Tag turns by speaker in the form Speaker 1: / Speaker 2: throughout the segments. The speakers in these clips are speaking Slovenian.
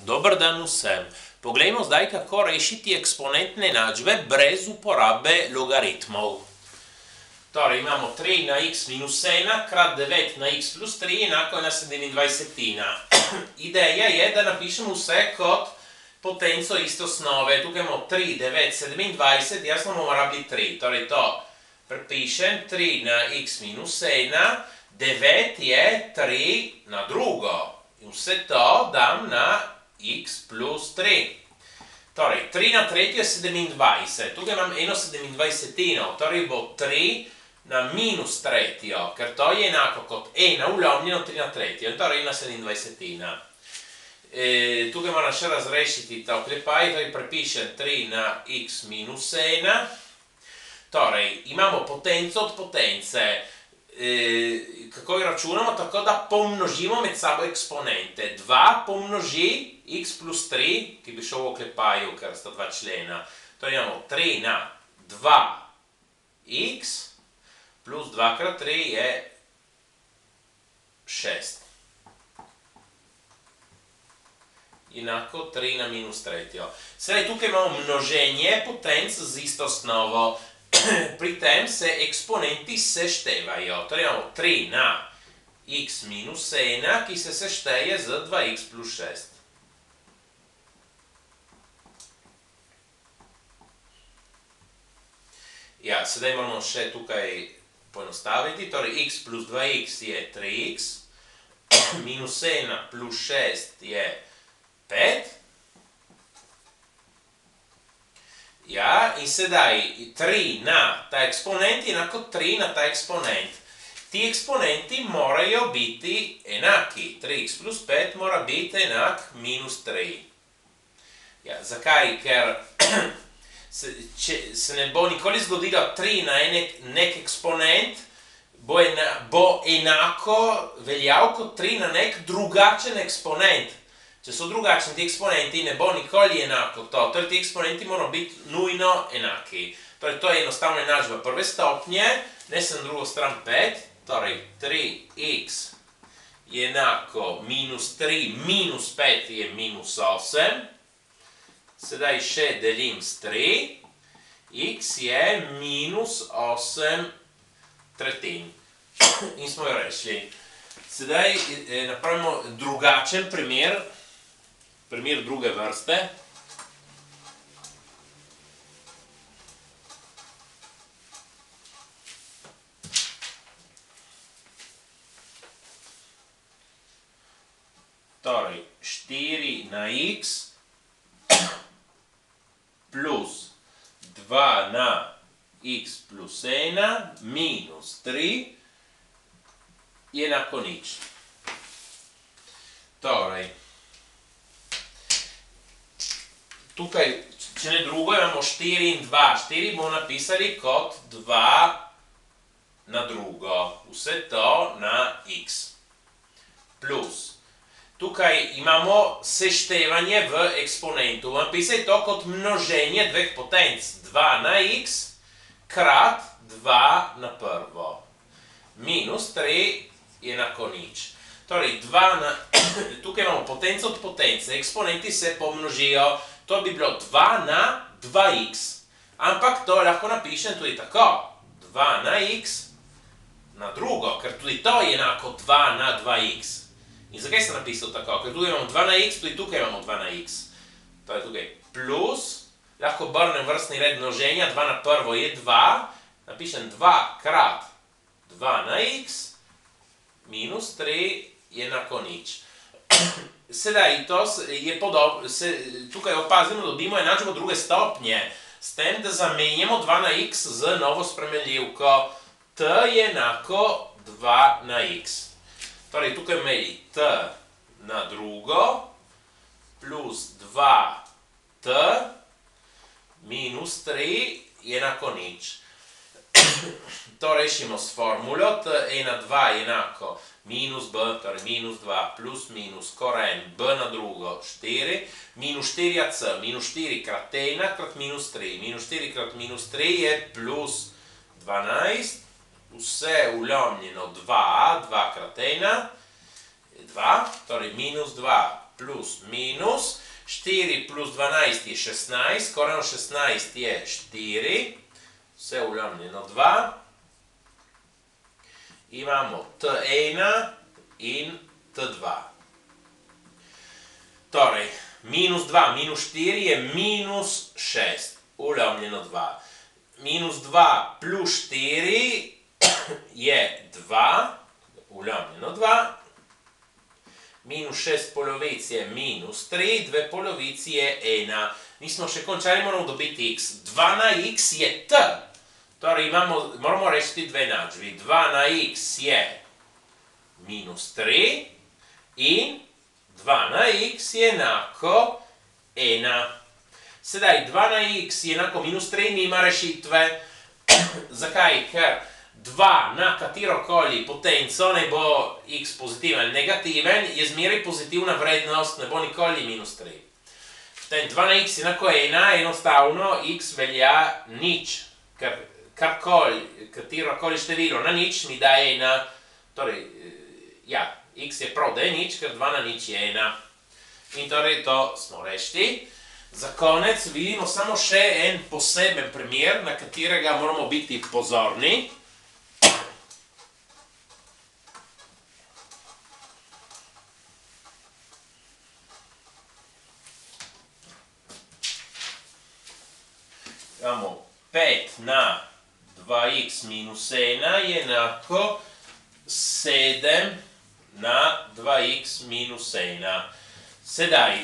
Speaker 1: Dobar dan vsem. Poglejmo zdaj, kako rešiti eksponentne enačbe brez uporabe logaritmov. Torej, imamo 3 na x minus 1 krat 9 na x plus 3 enako je na 27. Ideja je, da napišemo vse kot potenco iste osnove. Tukaj imamo 3, 9, 27, jasno bomo rabili 3. Torej, to prepišem 3 na x minus 1, 9 je 3 na drugo. In vse to dam na x plus 3. Torej, 3 na tretjo je 27. Tukaj imam eno 27, torej bo 3 na minus tretjo, ker to je enako kot 1 vlomljeno 3 na tretjo, in torej 1 27. Tukaj moram še razrešiti ta oklepaj, torej prepišem 3 na x minus 1. Torej, imamo potenco od potence. Kako jo računamo? Tako da pomnožimo med sabo eksponente. 2 pomnoži x plus 3, ki bi šel v oklepaju, ker sta dva člena. Torej imamo 3 na 2x plus 2 krat 3 je 6. Enako 3 na minus tretjo. Sedaj tukaj imamo množenje potenc z isto osnovo. Pri tem se eksponenti seštevajo. Torej imamo 3 na x minus 1, ki se sešteje z 2x plus 6. Ja, sedaj moramo še tukaj poenostaviti. Torej x plus 2x je 3x, minus 1 plus 6 je 5. Ja, in sedaj 3 na ta eksponent je enako 3 na ta eksponent. Ti eksponenti morajo biti enaki. 3x plus 5 mora biti enak minus 3. Ja, zakaj? Ker se ne bo nikoli zgodilo 3 na nek eksponent, bo enako veljal kot 3 na nek drugačen eksponent. Če so drugačni ti eksponenti, ne bo nikoli enako to. Torej, ti eksponenti morajo biti nujno enaki. Torej, to je enostavna enačba prve stopnje, ne sem na drugo stran 5. Torej, 3x je enako minus 3 minus 5 je minus 8. Sedaj še delim s 3. X je minus 8 tretjin. In smo jo rešili. Sedaj napravimo drugačen primer. Primer druge vrste. Torej, 4 na x plus 2 na x plus 1 minus 3 je enako nič. Torej, tukaj, če ne drugo, imamo 4 in 2. 4 bomo napisali kot 2 na drugo. Vse to na x. Plus. Tukaj imamo seštevanje v eksponentu. Vam pisaj to kot množenje dveh potenc. 2 na x krat 2 na prvo. Minus 3 je enako nič. Torej, tukaj imamo potenco od potence. Eksponenti se pomnožijo. To bi bilo 2 na 2x. Ampak to lahko napišem tudi tako. 2 na x na drugo, ker tudi to je enako 2 na 2x. In zakaj sem napisal tako? Ker tukaj imamo 2 na x, tudi tukaj imamo 2 na x. To je tukaj plus, lahko obrnem vrstni red množenja, 2 na prvo je 2, napišem 2 krat 2 na x, minus 3 je enako nič. Sedaj, tukaj opazimo, dobimo enačbo druge stopnje, s tem, da zamenjamo 2 na x z novo spremenljivko. T je enako 2 na x. Torej, tukaj imeli t na drugo plus 2t minus 3 je enako nič. To rešimo s formulo. t na 2 je enako minus b, torej minus 2 plus minus koren b na drugo 4, minus 4ac, minus 4 krat 1 krat minus 3. Minus 4 krat minus 3 je plus 12, vse vlomljeno 2, 2 krat 1 je 2, torej minus 2 plus minus, 4 plus 12 je 16, koreno 16 je 4, vse uljamljeno 2. Imamo t1 in t2. Torej, minus 2 minus 4 je minus 6, uljamljeno 2. Minus 2 plus 4 je 2, uljamljeno 2. Minus 6 polovic je minus 3, 2 polovici je 1. Nismo še končali, moramo dobiti x. 2 na x je t. Torej, moramo rešiti dve enačbi. 2 na x je minus 3 in 2 na x je enako 1. Sedaj, 2 na x je enako minus 3, nima rešitve. Zakaj? Ker 2 na katerokoli potenco, ne bo x pozitiven ali negativen, je zmeraj pozitivna vrednost, ne bo nikoli minus 3. Potem 2 na x je enako 1, enostavno x velja nič, ker katerokoli število na nič mi da 1. Torej, ja, x je prav, da je nič, ker 2 na nič je 1. In torej to smo rešili. Za konec vidimo samo še en poseben primer, na katerega moramo biti pozorni. Imamo 5 na 2x minus 1 je enako 7 na 2x minus 1. Sedaj,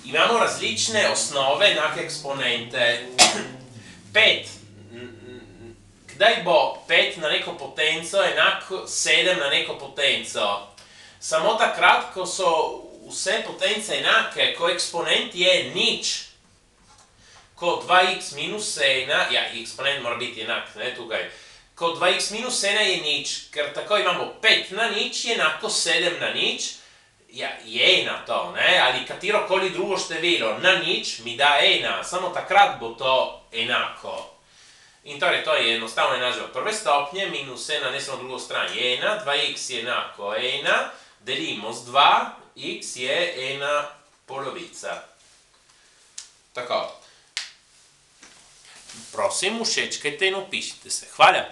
Speaker 1: imamo različne osnove enake eksponente. 5, kdaj bo 5 na neko potenco enako 7 na neko potenco? Samo takrat, ko so vse potence enake, ko eksponent je nič. Ko 2x minus 1, ja, eksponent mora biti enak, ne, tukaj. Ko 2x minus 1 je nič, ker tako imamo 5 na nič je enako 7 na nič, ja, je 1 to, ne, ali katerokoli drugo število na nič mi da 1, samo takrat bo to enako. In torej, to je enostavno enačba prve stopnje, minus 1 ne samo drugo stran je 1, 2x je enako 1, delimo z 2, x je 1 polovica. Tako. Prosim, všečkajte in opišite se. Hvala.